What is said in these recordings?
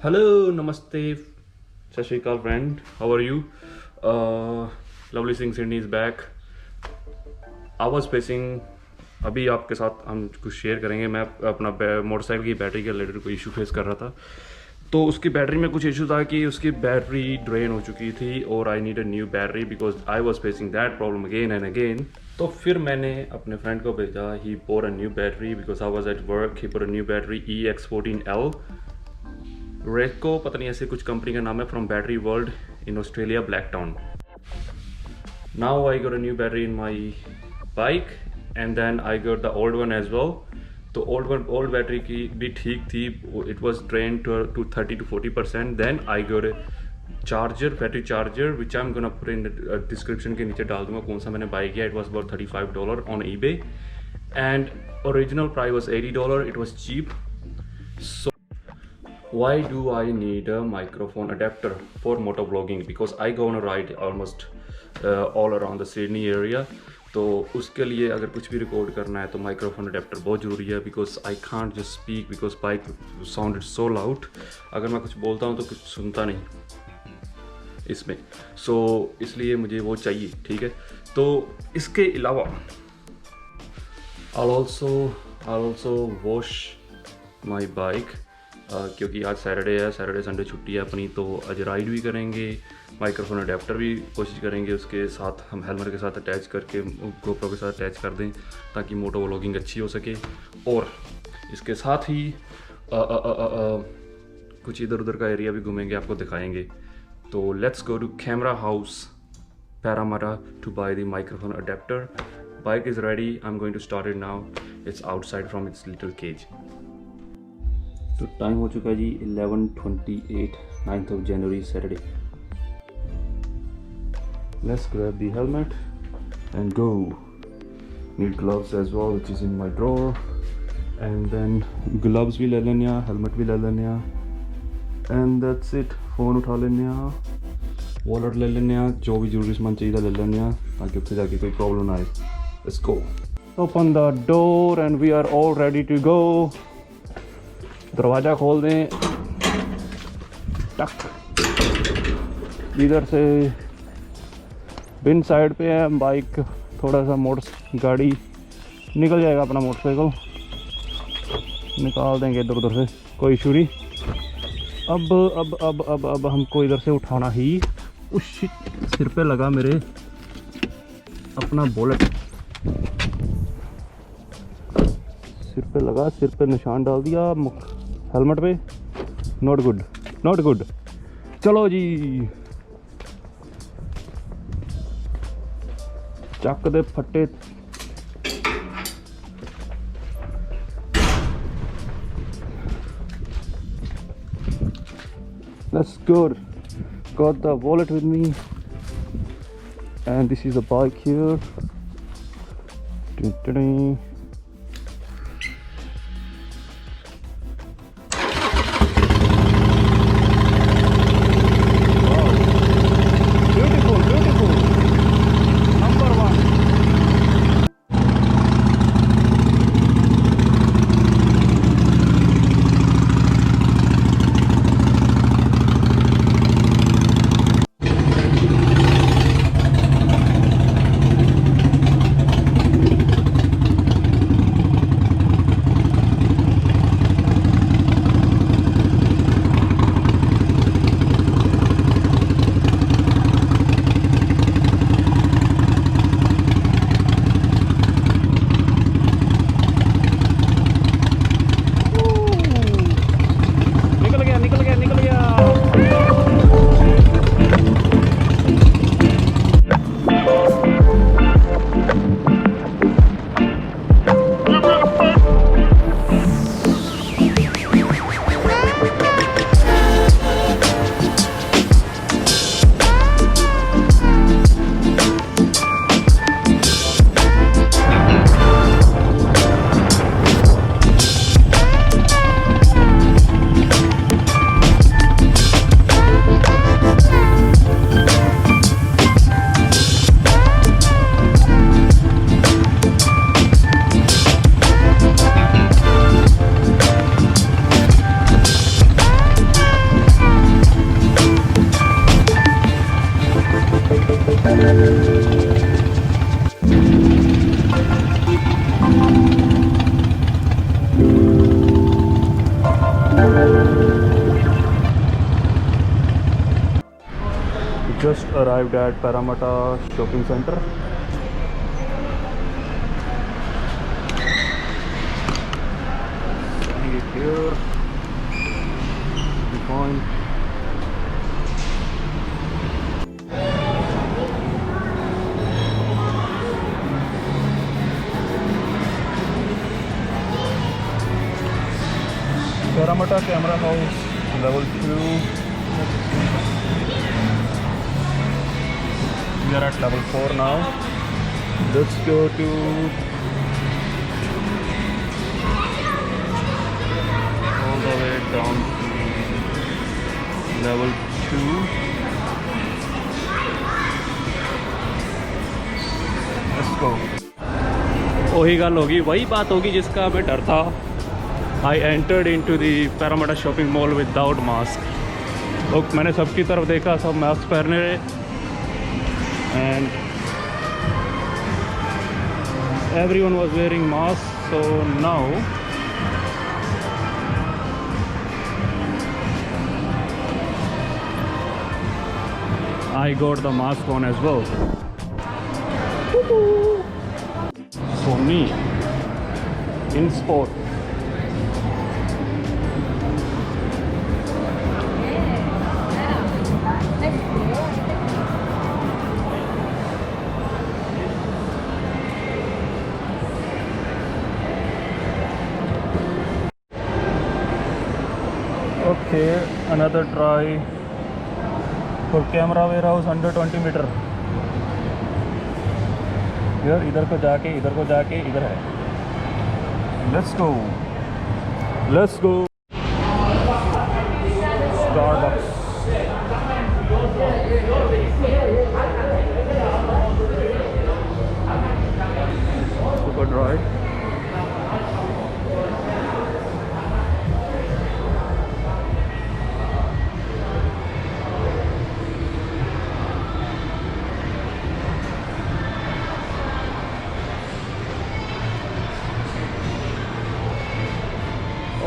Hello, namaste, Sat Shri Akal friend. How are you? Lovely Singh is back. I was facing अभी आपके साथ हम कुछ share करेंगे. मैं अपना मोटरसाइकिल की बैटरी के रिलेटेड कोई इशू फेस कर रहा था. तो उसकी बैटरी में कुछ इशू था कि उसकी बैटरी ड्रेन हो चुकी थी और I need a new battery because I was facing that problem again and again. तो फिर मैंने अपने फ्रेंड को भेजा. He bore a new battery because I was at work. He bore a new battery EX14L रेको, पता नहीं ऐसे कुछ कंपनी का नाम है, from battery world in Australia, black town. Now I got a new battery in my bike and then I got the old one as well. तो old battery की भी ठीक थी. It was drained to 30 to 40%. Then I got a charger, battery charger, which I'm gonna put in the description के नीचे डाल दूँगा कौन सा मैंने buy किया. It was about $35 on eBay and original price was $80. It was cheap. So why do I need a microphone adapter for motovlogging? Because I go on a ride almost all around the Sydney area. तो उसके लिए अगर कुछ भी record करना है तो microphone adapter बहुत ज़रूरी है. Because I can't just speak because bike sound is so loud. अगर मैं कुछ बोलता हूँ तो कुछ सुनता नहीं इसमें. सो इसलिए मुझे वो चाहिए. ठीक है. तो इसके अलावा I'll also wash my bike क्योंकि आज सैटरडे है. सैटरडे संडे छुट्टी है अपनी. तो आज राइड भी करेंगे. माइक्रोफोन अडेप्टर भी कोशिश करेंगे उसके साथ हम हेलमेट के साथ अटैच करके GoPro के साथ अटैच कर दें ताकि मोटो व्लॉगिंग अच्छी हो सके. और इसके साथ ही कुछ इधर उधर का एरिया भी घूमेंगे, आपको दिखाएंगे. तो let's go to camera house parramatta to buy the microphone adapter. Bike is ready. I'm going to start it now. It's outside from its little cage. तो टाइम हो चुका है जी 11:28, 9th of January, Saturday. Let's grab the helmet and go. Need gloves as well, which is in my drawer. And then gloves भी ले लेने हैं, helmet भी ले लेने हैं. And that's it. फ़ोन उठा लेने हैं, वॉलेट ले लेने हैं, जो भी जरूरी सामान चाहिए ले लेने हैं ताकि उत्थे जाके कोई प्रॉब्लम ना आए. Let's go. Open the door and we are all ready to go. दरवाज़ा खोल दें. टक. इधर से बिन साइड पे है बाइक. थोड़ा सा गाड़ी निकल जाएगा अपना मोटरसाइकिल. निकाल देंगे इधर उधर से, कोई इशू नहीं. अब हमको इधर से उठाना ही. उस सिर पे लगा मेरे अपना बुलेट. सिर पे लगा, सिर पे निशान डाल दिया हेलमेट पे. Not good. चलो जी, ਚੱਕ ਦੇ ਫੱਟੇ. That's good. Got the wallet with me and this is the bike here. Just arrived at Parramatta shopping center. Standing it here. Be fine. Parramatta camera house level 2. We are at level 4 now. Let's go to all the way down to level 2. Let's go. वही गल होगी, वही बात होगी जिसका मैं डर था. I entered into the Parramatta shopping mall without mask. तो मैंने सबकी तरफ देखा, सब मास्क पहने रहे. And everyone was wearing masks, so now I got the mask on as well. For me, in sport. Okay, another try for camera warehouse under 20 meter. Here, इधर को जाके इधर है. Let's go. Let's go. Starbucks. Super dry.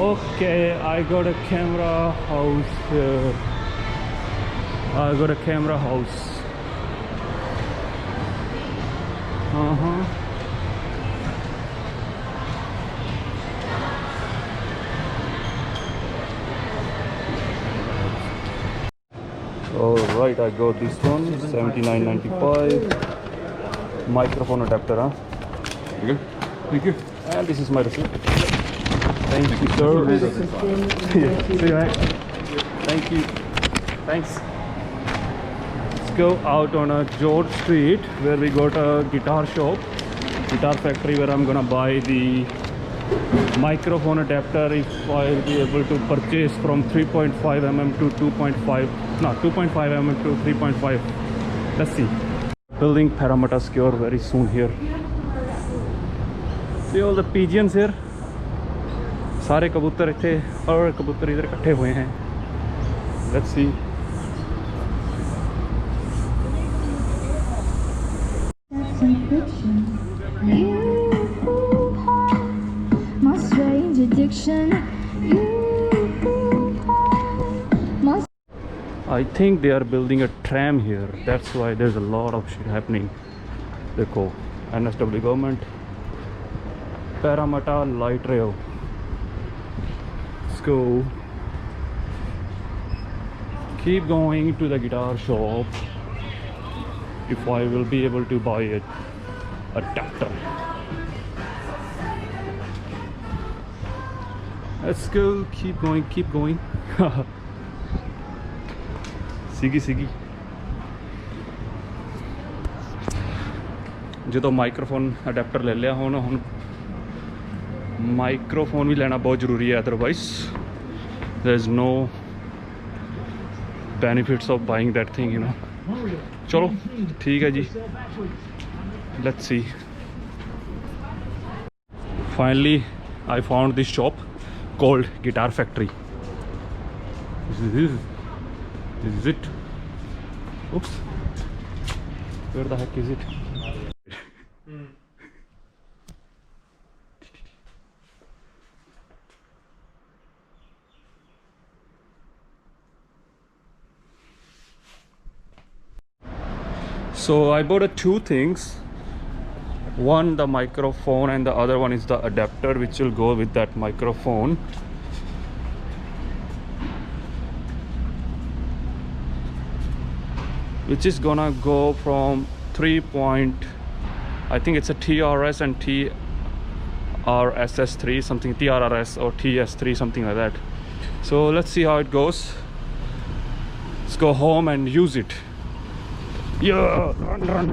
Okay, I got a camera house here. I got a camera house. Alright, I got this one, $79.95. Microphone adapter, huh? Thank you. And this is my receipt. Thank you, sir. See you, mate. Thank you. Thanks. Let's go out on a George Street where we got a guitar shop, guitar factory, where I'm gonna buy the microphone adapter if I'll be able to purchase from 3.5 mm to 2.5, no, 2.5 mm to 3.5. Let's see. Building Parramatta Square very soon here. See all the pigeons here. सारे कबूतर इतने और कबूतर इधर इकट्ठे हुए हैं. Let's see. I think they are building a tram here. That's why there's a lot of shit happening. देखो, NSW government, Parramatta light rail. Let's go. Keep going to the guitar shop if I will be able to buy a adapter. Let's go. Keep going. Keep going. Sigi. जो microphone adapter ले लिया हुण microphone भी लेना बहुत ज़रूरी है. Otherwise there is no benefits of buying that thing, you know. चलो ठीक है ji, let's see. Finally I found this shop called Guitar Factory. This is it. Oops. Where the heck is it? So I bought two things. One, the microphone, and the other one is the adapter which will go with that microphone. Which is gonna go from 3 point, I think it's a TRS and TRSS3, something TRRS or TS3, something like that. So let's see how it goes. Let's go home and use it. Yeah, run.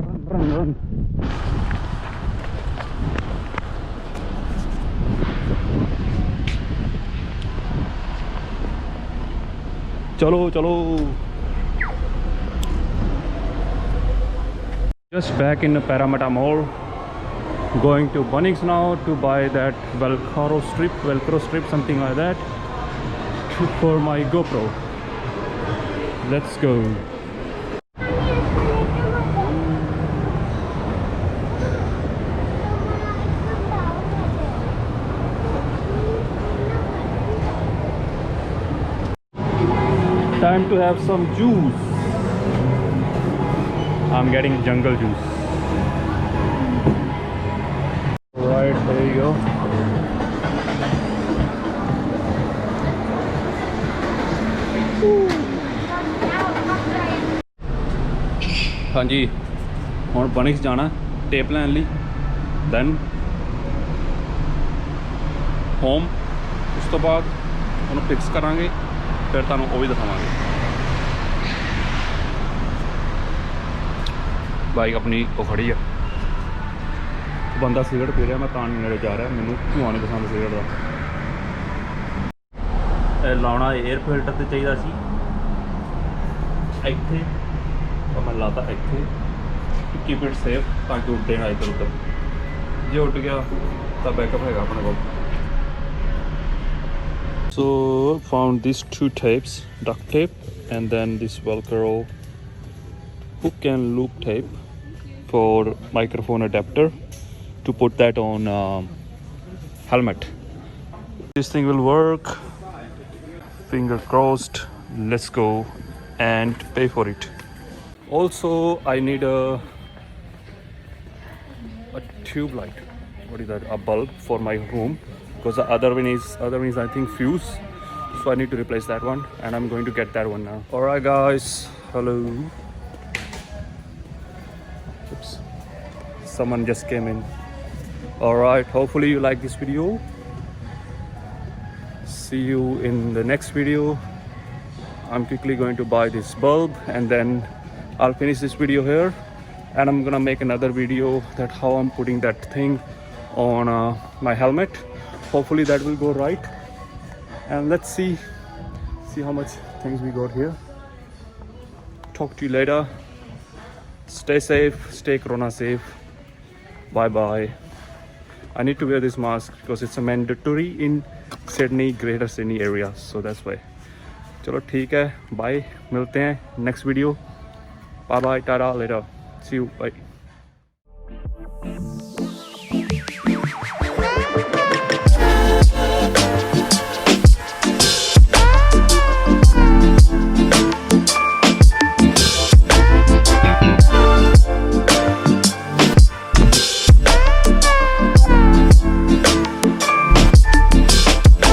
Chalo. Just back in the Parramatta Mall. Going to Bunnings now to buy that Velcro strip, something like that, for my GoPro. Let's go. Time to have some juice. I'm getting jungle juice. Right, there you go. हाँ जी, हुण बनिक्स जाना tape लैन लई, then home, उस तो बाद उन्हें fix करांगे, फिर तुहानूं वो भी दिखावांगे। बाइक अपनी वो खड़ी है, बंदा सिगरट पी रहा, मैं तां नहीं नेड़े जा रहा, मैनूं धुआं नहीं पसंद सिगरट का। लाउणा एयर फिल्टर ते चाहीदा सी इत्थे, और मैं लाता इत्थे, कीप इट सेफ ताकि उड्डे ना इधर उधर। जे उड़ गया तो बैकअप हैगा अपने कोल। So found these two tapes, duct tape and then this Velcro hook and loop tape for microphone adapter to put that on helmet. This thing will work, finger crossed. Let's go and pay for it. Also I need a tube light, what is that, a bulb for my room, because the other one is I think fuse, so I need to replace that one, and I'm going to get that one now. All right guys, hello. Oops, someone just came in. All right, hopefully you like this video. See you in the next video. I'm quickly going to buy this bulb and then I'll finish this video here, and I'm gonna make another video that how I'm putting that thing on my helmet. Hopefully that will go right, and let's see how much things we got here. Talk to you later. Stay safe, stay corona safe. Bye bye. I need to wear this mask because it's a mandatory in Sydney, greater Sydney area, so that's why. चलो ठीक है, bye, मिलते हैं next video. Bye bye, tata, later, see you, bye.